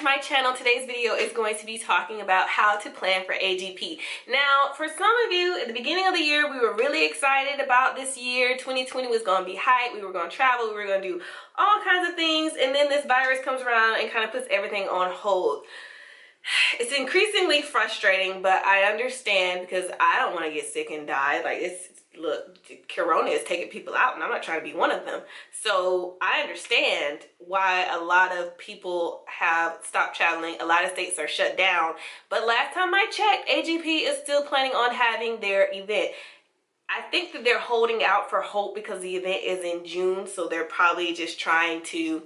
my channel. Today's video is going to be talking about how to plan for AGP. Now, for some of you, at the beginning of the year, we were really excited about this year. 2020 was going to be hype. We were going to travel. We were going to do all kinds of things. And then this virus comes around and kind of puts everything on hold. It's increasingly frustrating, but I understand because I don't want to get sick and die. Look, Corona is taking people out, and I'm not trying to be one of them. So I understand why a lot of people have stopped traveling. A lot of states are shut down. But last time I checked, AGP is still planning on having their event. I think that they're holding out for hope because the event is in June, so they're probably just trying to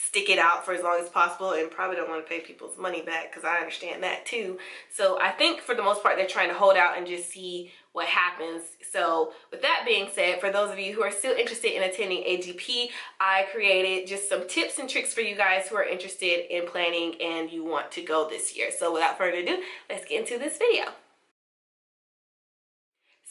stick it out for as long as possible and probably don't want to pay people's money back, because I understand that too. So I think for the most part they're trying to hold out and just see what happens. So with that being said, for those of you who are still interested in attending AGP, I created just some tips and tricks for you guys who are interested in planning and you want to go this year. So without further ado, let's get into this video.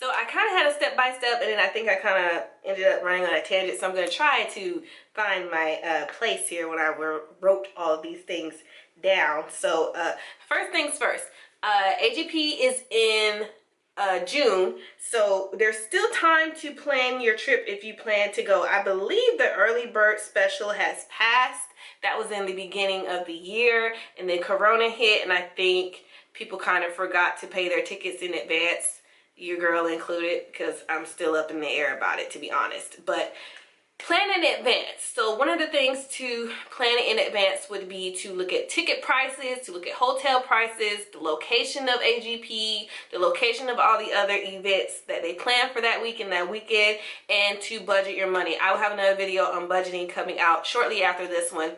So I kind of had a step-by-step, and then I think I kind of ended up running on a tangent. So I'm going to try to find my place here when I wrote all of these things down. So first things first, AGP is in June, so there's still time to plan your trip if you plan to go. I believe the early bird special has passed. That was in the beginning of the year, and then Corona hit, and I think people kind of forgot to pay their tickets in advance. Your girl included, because I'm still up in the air about it, to be honest. But plan in advance. So one of the things to plan in advance would be to look at ticket prices, to look at hotel prices, the location of AGP, the location of all the other events that they plan for that week and that weekend, and to budget your money. I will have another video on budgeting coming out shortly after this one,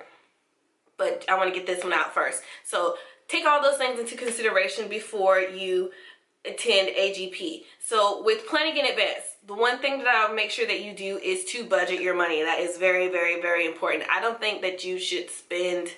but I want to get this one out first. So take all those things into consideration before you attend AGP. So with planning in advance, the one thing that I'll make sure that you do is to budget your money. That is very, very, very important. I don't think that you should spend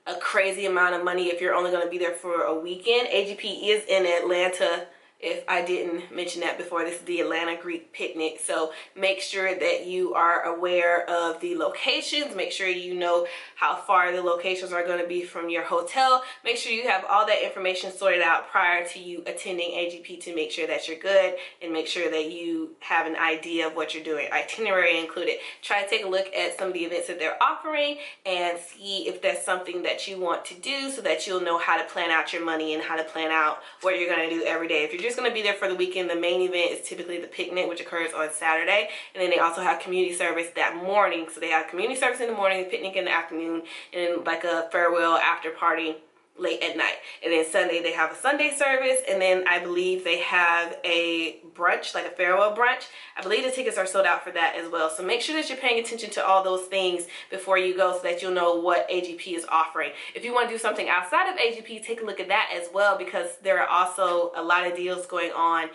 a crazy amount of money if you're only going to be there for a weekend. AGP is in Atlanta. If I didn't mention that before, this is the Atlanta Greek picnic. So make sure that you are aware of the locations. Make sure you know how far the locations are going to be from your hotel. Make sure you have all that information sorted out prior to you attending AGP to make sure that you're good, and make sure that you have an idea of what you're doing. Itinerary included. Try to take a look at some of the events that they're offering and see if that's something that you want to do, so that you'll know how to plan out your money and how to plan out what you're going to do every day. If you're just going to be there for the weekend, the main event is typically the picnic, which occurs on Saturday, and then they also have community service that morning. So they have community service in the morning, picnic in the afternoon, and like a farewell after party late at night. And then Sunday they have a Sunday service, and then I believe they have a brunch, like a farewell brunch. I believe the tickets are sold out for that as well. So make sure that you're paying attention to all those things before you go, so that you'll know what AGP is offering. If you want to do something outside of AGP, take a look at that as well, because there are also a lot of deals going on.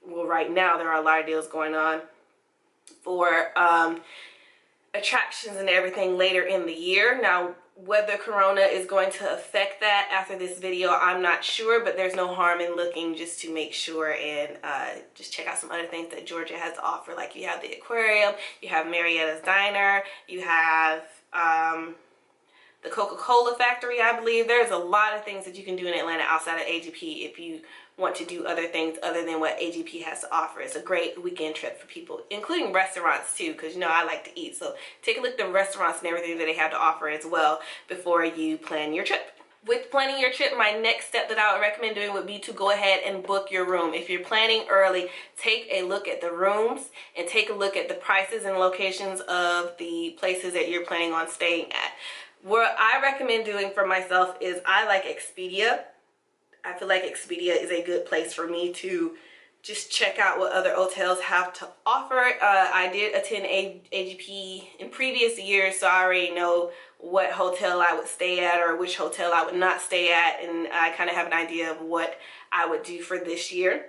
Well, right now there are a lot of deals going on for attractions and everything later in the year. Now, whether Corona is going to affect that after this video, I'm not sure, but there's no harm in looking just to make sure, and just check out some other things that Georgia has to offer. Like you have the aquarium, you have Marietta's Diner, you have the Coca-Cola factory, I believe. There's a lot of things that you can do in Atlanta outside of AGP if you want to do other things other than what AGP has to offer. It's a great weekend trip for people, including restaurants too, because you know I like to eat. So take a look at the restaurants and everything that they have to offer as well before you plan your trip. With planning your trip, my next step that I would recommend doing would be to go ahead and book your room. If you're planning early, take a look at the rooms and take a look at the prices and locations of the places that you're planning on staying at. What I recommend doing for myself is I like Expedia. I feel like Expedia is a good place for me to just check out what other hotels have to offer. I did attend AGP in previous years, so I already know what hotel I would stay at or which hotel I would not stay at, and I kind of have an idea of what I would do for this year.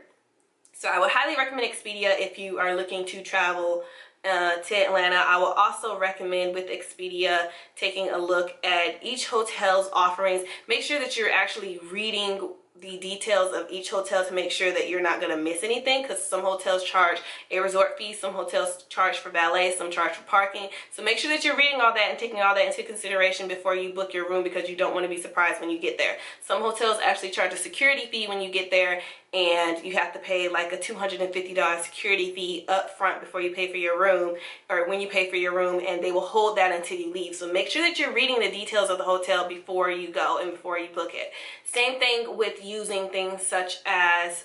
So I would highly recommend Expedia if you are looking to travel to Atlanta. I will also recommend with Expedia taking a look at each hotel's offerings. Make sure that you're actually reading the details of each hotel to make sure that you're not going to miss anything, because some hotels charge a resort fee, some hotels charge for valet, some charge for parking. So make sure that you're reading all that and taking all that into consideration before you book your room, because you don't want to be surprised when you get there. Some hotels actually charge a security fee when you get there, and you have to pay like a $250 security fee up front before you pay for your room, or when you pay for your room, and they will hold that until you leave. So make sure that you're reading the details of the hotel before you go and before you book it. Same thing with using things such as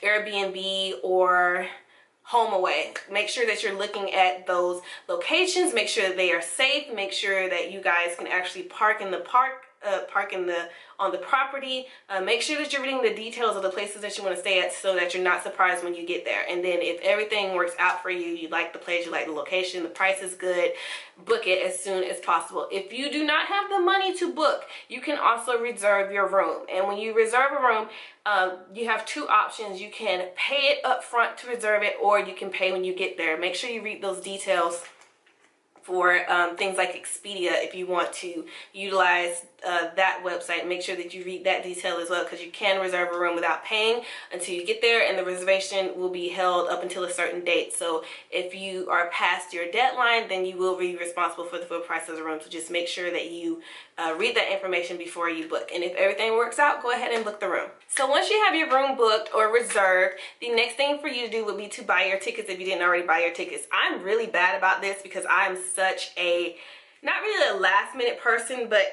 Airbnb or HomeAway. Make sure that you're looking at those locations, make sure that they are safe, make sure that you guys can actually park in the on the property. Make sure that you're reading the details of the places that you want to stay at, so that you're not surprised when you get there. And then if everything works out for you, you like the place, you like the location, the price is good, book it as soon as possible. If you do not have the money to book, you can also reserve your room. And when you reserve a room, you have two options. You can pay it up front to reserve it, or you can pay when you get there. Make sure you read those details for things like Expedia. If you want to utilize that website, make sure that you read that detail as well, because you can reserve a room without paying until you get there, and the reservation will be held up until a certain date. So if you are past your deadline, then you will be responsible for the full price of the room. So just make sure that you read that information before you book, and if everything works out, go ahead and book the room. So once you have your room booked or reserved, the next thing for you to do would be to buy your tickets if you didn't already buy your tickets. I'm really bad about this because I'm such a, not really a last minute person, but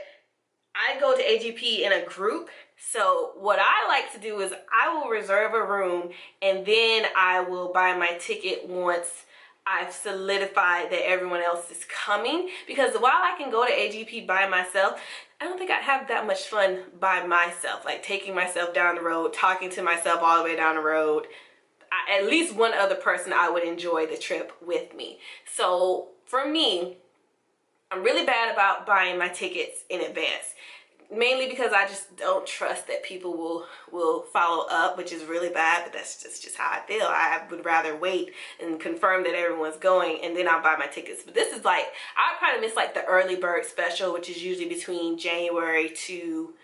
I go to AGP in a group. So what I like to do is I will reserve a room, and then I will buy my ticket once I've solidified that everyone else is coming. Because while I can go to AGP by myself, I don't think I have that much fun by myself, like taking myself down the road, talking to myself all the way down the road. At least one other person I would enjoy the trip with me. So for me, I'm really bad about buying my tickets in advance, mainly because I just don't trust that people will follow up, which is really bad, but that's just how I feel. I would rather wait and confirm that everyone's going, and then I'll buy my tickets. But this is like, I probably miss like the early bird special, which is usually between January to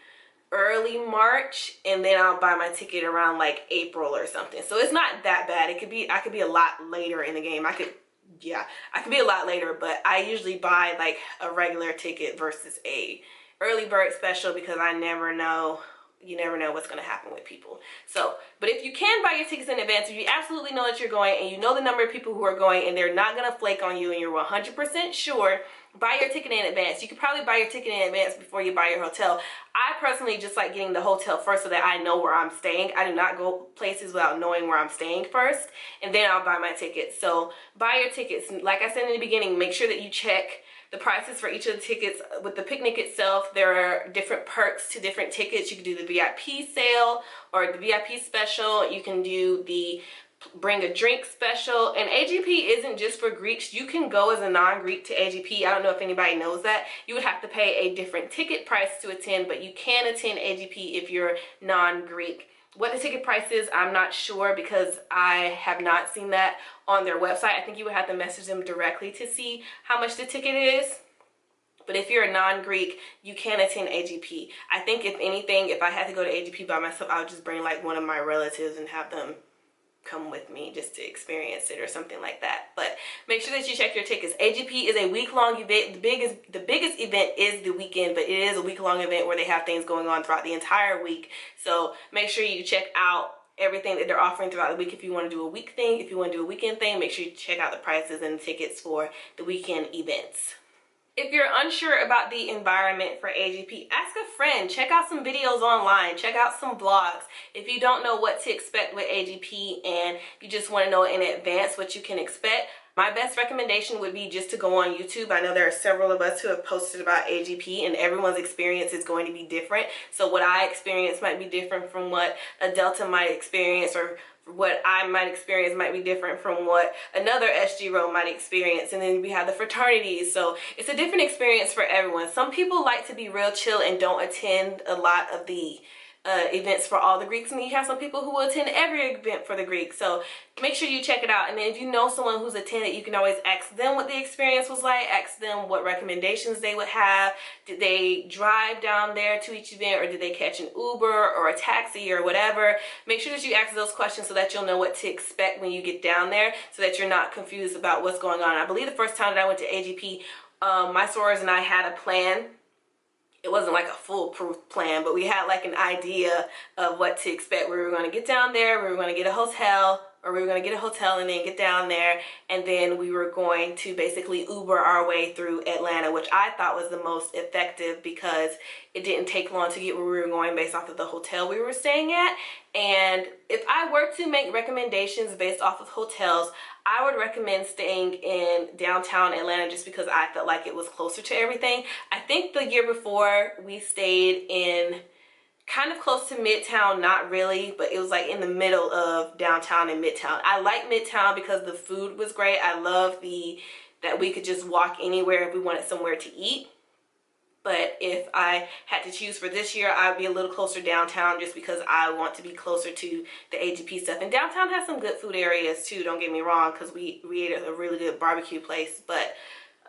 early March, and then I'll buy my ticket around like April or something. So it's not that bad. It could be, I could be a lot later in the game. I could be a lot later, but I usually buy like a regular ticket versus a early bird special, because I never know, you never know what's going to happen with people. So, but if you can buy your tickets in advance, if you absolutely know that you're going and you know the number of people who are going and they're not going to flake on you and you're 100% sure, buy your ticket in advance. You could probably buy your ticket in advance before you buy your hotel. I personally just like getting the hotel first so that I know where I'm staying. I do not go places without knowing where I'm staying first, and then I'll buy my tickets. So buy your tickets. Like I said in the beginning, make sure that you check the prices for each of the tickets. With the picnic itself, there are different perks to different tickets. You can do the VIP sale or the VIP special. You can do the bring a drink special. And AGP isn't just for Greeks. You can go as a non-Greek to AGP. I don't know if anybody knows that. You would have to pay a different ticket price to attend, but you can attend AGP if you're non-Greek. What the ticket price is, I'm not sure, because I have not seen that on their website. I think you would have to message them directly to see how much the ticket is. But if you're a non-Greek, you can attend AGP. I think if anything, if I had to go to AGP by myself, I would just bring like one of my relatives and have them come with me just to experience it or something like that. But make sure that you check your tickets. AGP is a week-long event. The biggest event is the weekend, but it is a week-long event where they have things going on throughout the entire week. So make sure you check out everything that they're offering throughout the week. If you want to do a week thing, if you want to do a weekend thing, make sure you check out the prices and the tickets for the weekend events. If you're unsure about the environment for AGP, ask a friend. Check out some videos online. Check out some blogs. If you don't know what to expect with AGP and you just want to know in advance what you can expect, my best recommendation would be just to go on YouTube. I know there are several of us who have posted about AGP, and everyone's experience is going to be different. So what I experience might be different from what a Delta might experience, or what I might experience might be different from what another SG row might experience. And then we have the fraternities, so it's a different experience for everyone. Some people like to be real chill and don't attend a lot of the events for all the Greeks, and you have some people who will attend every event for the Greeks. So make sure you check it out. And then if you know someone who's attended, you can always ask them what the experience was like, ask them what recommendations they would have. Did they drive down there to each event, or did they catch an Uber or a taxi or whatever? Make sure that you ask those questions so that you'll know what to expect when you get down there, so that you're not confused about what's going on. I believe the first time that I went to AGP, my sorors and I had a plan. It wasn't like a foolproof plan, but we had like an idea of what to expect. We were going to get down there, we were going to get a hotel, or we were going to get a hotel and then get down there, and then we were going to basically Uber our way through Atlanta, which I thought was the most effective because it didn't take long to get where we were going based off of the hotel we were staying at. And if I were to make recommendations based off of hotels, I would recommend staying in downtown Atlanta just because I felt like it was closer to everything. I think the year before we stayed in kind of close to Midtown, not really, but it was like in the middle of downtown and Midtown. I like Midtown because the food was great. I love that we could just walk anywhere if we wanted somewhere to eat. But if I had to choose for this year, I would be a little closer downtown just because I want to be closer to the AGP stuff. And downtown has some good food areas too, don't get me wrong, because we ate at a really good barbecue place. But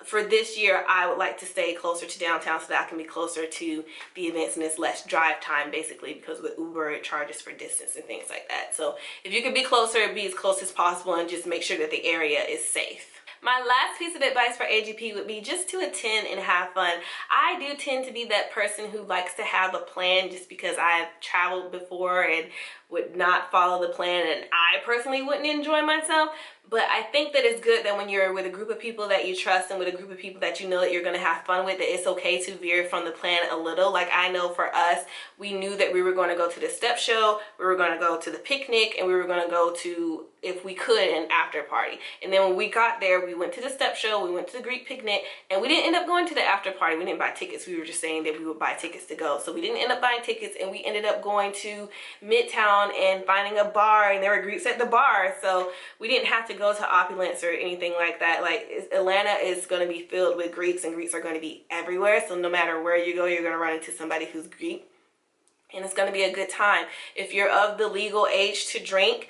for this year, I would like to stay closer to downtown so that I can be closer to the events and it's less drive time basically, because with Uber it charges for distance and things like that. So if you can be closer, be as close as possible and just make sure that the area is safe. My last piece of advice for AGP would be just to attend and have fun. I do tend to be that person who likes to have a plan just because I've traveled before and would not follow the plan, and I personally wouldn't enjoy myself. But I think that it's good that when you're with a group of people that you trust and with a group of people that you know that you're going to have fun with, that it's okay to veer from the plan a little. Like I know for us, we knew that we were going to go to the step show, we were going to go to the picnic, and we were going to go to, if we could, an after party. And then when we got there, we went to the step show, we went to the Greek picnic, and we didn't end up going to the after party. We didn't buy tickets. We were just saying that we would buy tickets to go. So we didn't end up buying tickets, and we ended up going to Midtown and finding a bar, and there were Greeks at the bar. So we didn't have to go to Opulence or anything like that. Like Atlanta is going to be filled with Greeks, and Greeks are going to be everywhere. So no matter where you go, you're going to run into somebody who's Greek, and it's going to be a good time. If you're of the legal age to drink,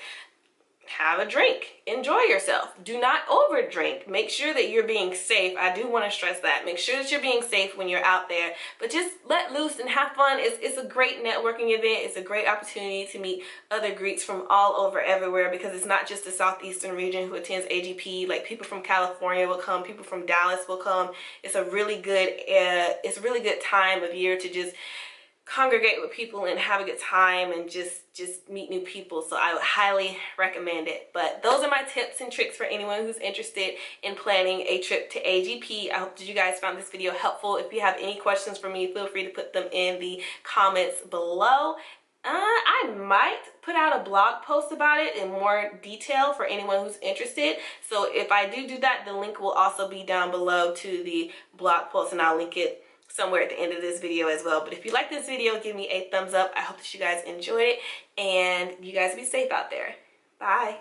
have a drink, enjoy yourself. Do not over drink. Make sure that you're being safe. I do want to stress that. Make sure that you're being safe when you're out there, but just let loose and have fun. It's a great networking event. It's a great opportunity to meet other Greeks from all over everywhere, because it's not just the southeastern region who attends AGP. Like people from California will come, people from Dallas will come. It's a really good time of year to just congregate with people and have a good time and just meet new people. So I would highly recommend it. But those are my tips and tricks for anyone who's interested in planning a trip to AGP. I hope that you guys found this video helpful. If you have any questions for me, feel free to put them in the comments below. I might put out a blog post about it in more detail for anyone who's interested. So if I do that, the link will also be down below to the blog post, and I'll link it somewhere at the end of this video as well. But if you like this video, give me a thumbs up. I hope that you guys enjoyed it, and you guys be safe out there. Bye.